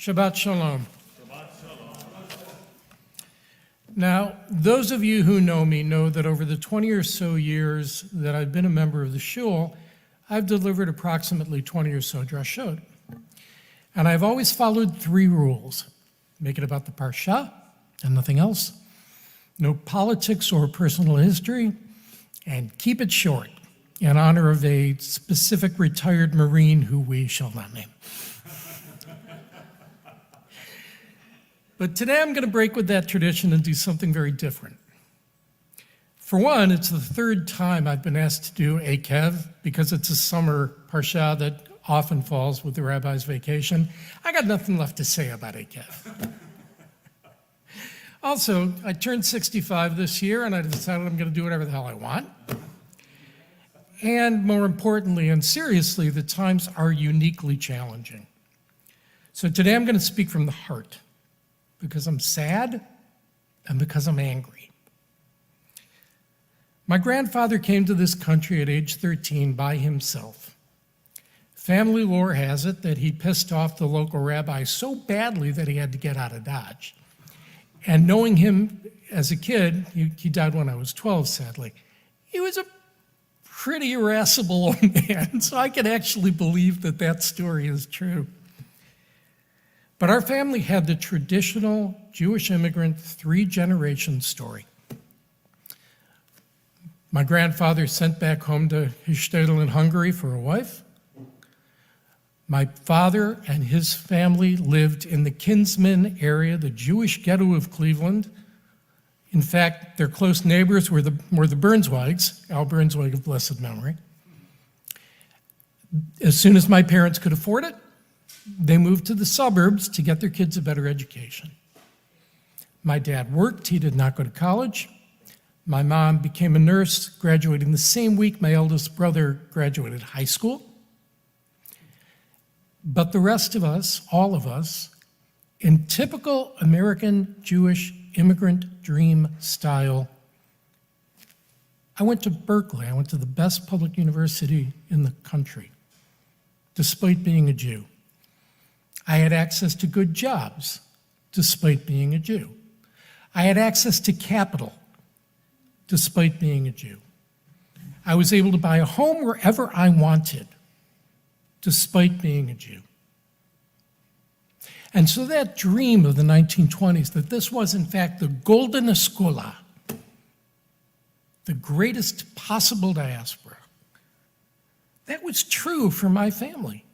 Shabbat Shalom. Now, those of you who know me know that over the 20 or so years that I've been a member of the shul, I've delivered approximately 20 or so drashot. And I've always followed three rules. Make it about the parsha and nothing else. No politics or personal history, and keep it short in honor of a specific retired Marine who we shall not name. But today I'm going to break with that tradition and do something very different. For one, it's the third time I've been asked to do Akev because it's a summer parsha that often falls with the rabbi's vacation. I got nothing left to say about Akev. Also, I turned 65 this year and I decided I'm going to do whatever the hell I want. And more importantly and seriously, the times are uniquely challenging. So today I'm going to speak from the heart, because I'm sad and because I'm angry. My grandfather came to this country at age 13 by himself. Family lore has it that he pissed off the local rabbi so badly that he had to get out of Dodge. And knowing him as a kid, he died when I was 12, sadly, he was a pretty irascible old man, so I can actually believe that that story is true. But our family had the traditional Jewish immigrant three-generation story. My grandfather sent back home to his shtetl in Hungary for a wife. My father and his family lived in the Kinsman area, the Jewish ghetto of Cleveland. In fact, their close neighbors were the Burnswigs, Al Burnswig of blessed memory. As soon as my parents could afford it, they moved to the suburbs to get their kids a better education. My dad worked, he did not go to college. My mom became a nurse, graduating the same week my eldest brother graduated high school. But the rest of us, all of us, in typical American Jewish immigrant dream style, I went to Berkeley. I went to the best public university in the country, despite being a Jew. I had access to good jobs, despite being a Jew. I had access to capital, despite being a Jew. I was able to buy a home wherever I wanted, despite being a Jew. And so that dream of the 1920s, that this was in fact the golden escola, the greatest possible diaspora, that was true for my family.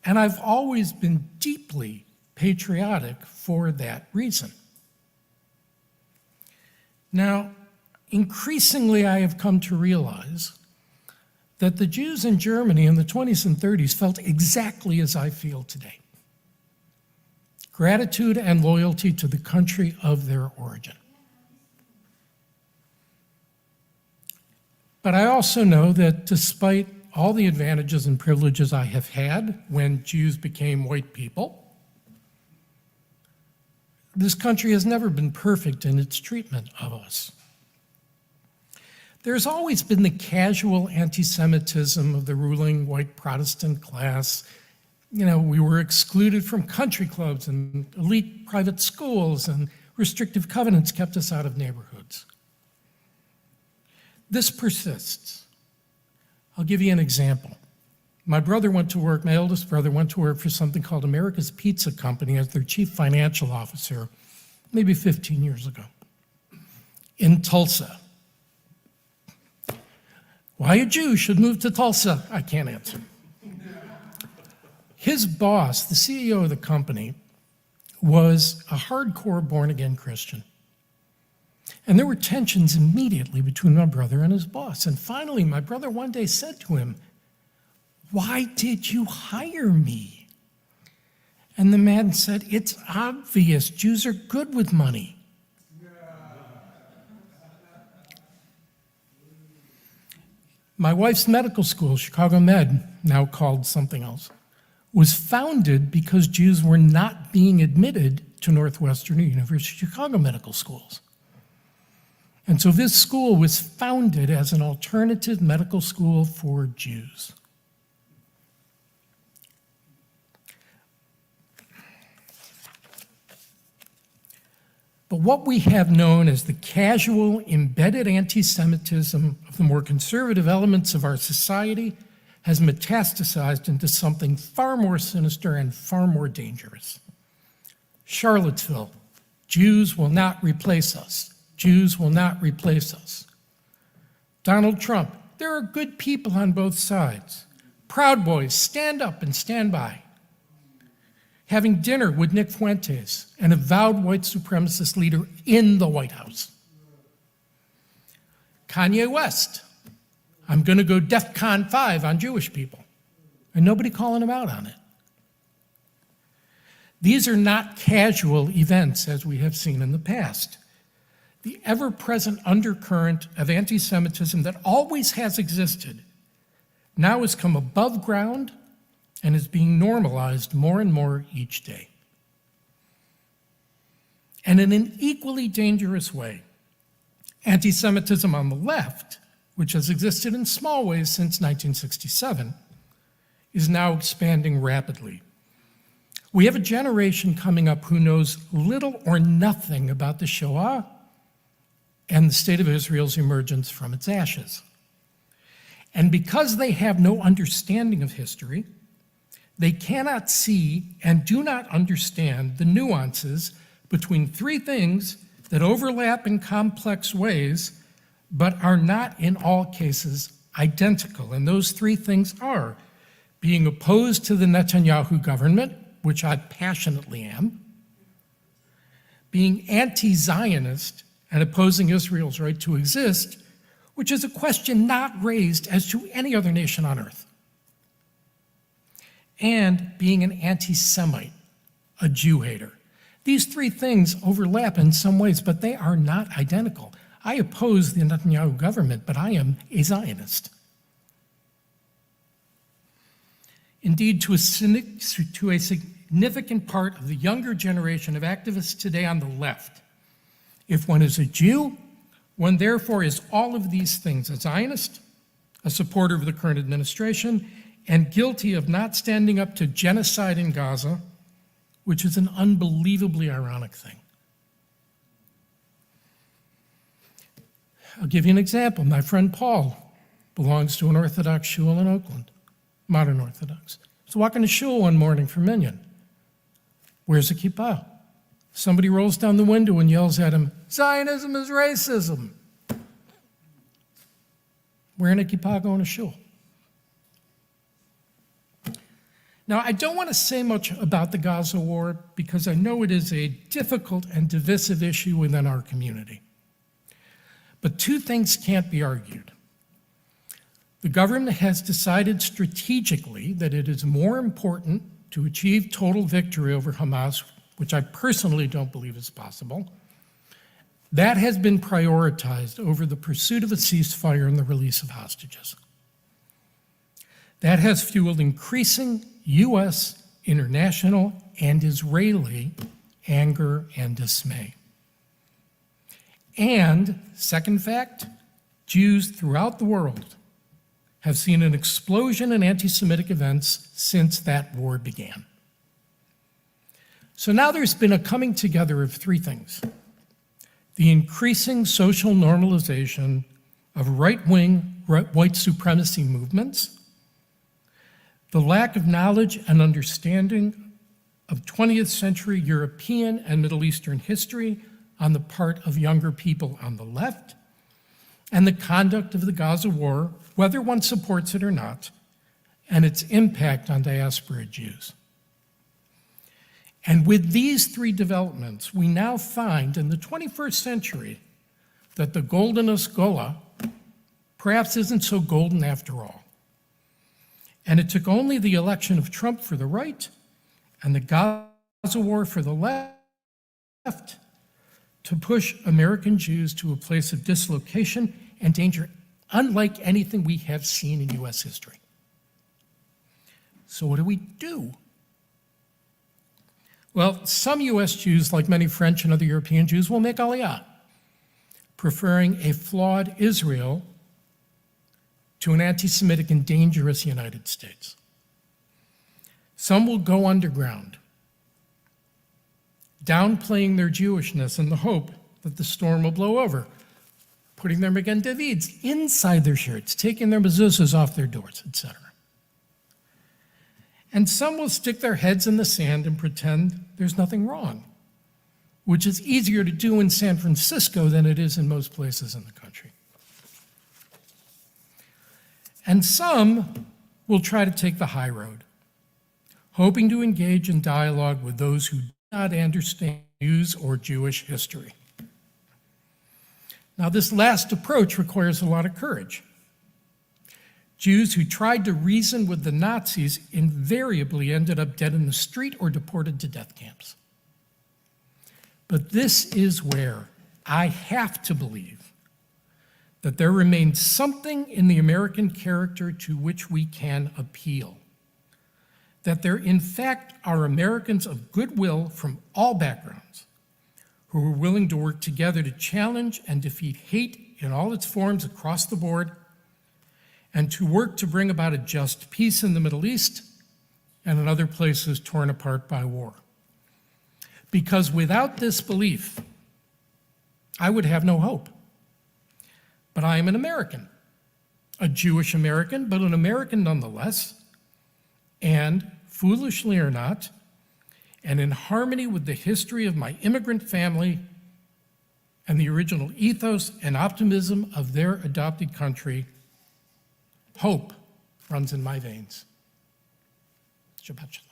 And I've always been deeply patriotic for that reason. Now, increasingly I have come to realize that the Jews in Germany in the 20s and 30s felt exactly as I feel today. Gratitude and loyalty to the country of their origin. But I also know that despite all the advantages and privileges I have had when Jews became white people, this country has never been perfect in its treatment of us. There's always been the casual anti-Semitism of the ruling white Protestant class. You know, we were excluded from country clubs and elite private schools, and restrictive covenants kept us out of neighborhoods. This persists. I'll give you an example. My brother went to work, my eldest brother went to work for something called America's Pizza Company as their chief financial officer, maybe 15 years ago, in Tulsa. Why a Jew should move to Tulsa, I can't answer. His boss, the CEO of the company, was a hardcore born-again Christian. And there were tensions immediately between my brother and his boss. And finally, my brother one day said to him, "Why did you hire me?" And the man said, "It's obvious, Jews are good with money." My wife's medical school, Chicago Med, now called something else, was founded because Jews were not being admitted to Northwestern University Chicago medical schools. And so this school was founded as an alternative medical school for Jews. But what we have known as the casual, embedded anti-Semitism of the more conservative elements of our society has metastasized into something far more sinister and far more dangerous. Charlottesville, Jews will not replace us. Jews will not replace us. Donald Trump, there are good people on both sides. Proud Boys, stand up and stand by. Having dinner with Nick Fuentes, an avowed white supremacist leader in the White House. Kanye West, I'm going to go DEFCON 5 on Jewish people, and nobody calling him out on it. These are not casual events as we have seen in the past. The ever-present undercurrent of anti-Semitism that always has existed now has come above ground and is being normalized more and more each day. And in an equally dangerous way, anti-Semitism on the left, which has existed in small ways since 1967, is now expanding rapidly. We have a generation coming up who knows little or nothing about the Shoah and the state of Israel's emergence from its ashes. And because they have no understanding of history, they cannot see and do not understand the nuances between three things that overlap in complex ways, but are not in all cases identical. And those three things are being opposed to the Netanyahu government, which I passionately am, being anti-Zionist and opposing Israel's right to exist, which is a question not raised as to any other nation on earth, and being an anti-Semite, a Jew hater. These three things overlap in some ways, but they are not identical. I oppose the Netanyahu government, but I am a Zionist. Indeed, to a significant part of the younger generation of activists today on the left, if one is a Jew, one therefore is all of these things: a Zionist, a supporter of the current administration, and guilty of not standing up to genocide in Gaza, which is an unbelievably ironic thing. I'll give you an example. My friend Paul belongs to an Orthodox shul in Oakland, modern Orthodox. I was walking to shul one morning for Minyan. Wears a kippah. Somebody rolls down the window and yells at him, "Zionism is racism." Wearing a kippah going to shul. Now, I don't want to say much about the Gaza war because I know it is a difficult and divisive issue within our community. But two things can't be argued. The government has decided strategically that it is more important to achieve total victory over Hamas, which I personally don't believe is possible. That has been prioritized over the pursuit of a ceasefire and the release of hostages. That has fueled increasing U.S., international, and Israeli anger and dismay. And, second fact, Jews throughout the world have seen an explosion in anti-Semitic events since that war began. So now there's been a coming together of three things: the increasing social normalization of right-wing white supremacy movements, the lack of knowledge and understanding of 20th century European and Middle Eastern history on the part of younger people on the left, and the conduct of the Gaza war, whether one supports it or not, and its impact on diaspora Jews. And with these three developments, we now find in the 21st century that the goldenest Gola perhaps isn't so golden after all. And it took only the election of Trump for the right and the Gaza war for the left to push American Jews to a place of dislocation and danger unlike anything we have seen in U.S. history. So what do we do? Well, some U.S. Jews, like many French and other European Jews, will make Aliyah, preferring a flawed Israel to an anti-Semitic and dangerous United States. Some will go underground, downplaying their Jewishness in the hope that the storm will blow over, putting their Magen Davids inside their shirts, taking their mezuzahs off their doors, etc. And some will stick their heads in the sand and pretend there's nothing wrong, which is easier to do in San Francisco than it is in most places in the country. And some will try to take the high road, hoping to engage in dialogue with those who do not understand Jews or Jewish history. Now, this last approach requires a lot of courage. Jews who tried to reason with the Nazis invariably ended up dead in the street or deported to death camps. But this is where I have to believe that there remains something in the American character to which we can appeal. That there, in fact, are Americans of goodwill from all backgrounds who are willing to work together to challenge and defeat hate in all its forms across the board, and to work to bring about a just peace in the Middle East and in other places torn apart by war. Because without this belief, I would have no hope. But I am an American, a Jewish American, but an American nonetheless, and foolishly or not, and in harmony with the history of my immigrant family and the original ethos and optimism of their adopted country, hope runs in my veins. Shabbat shalom.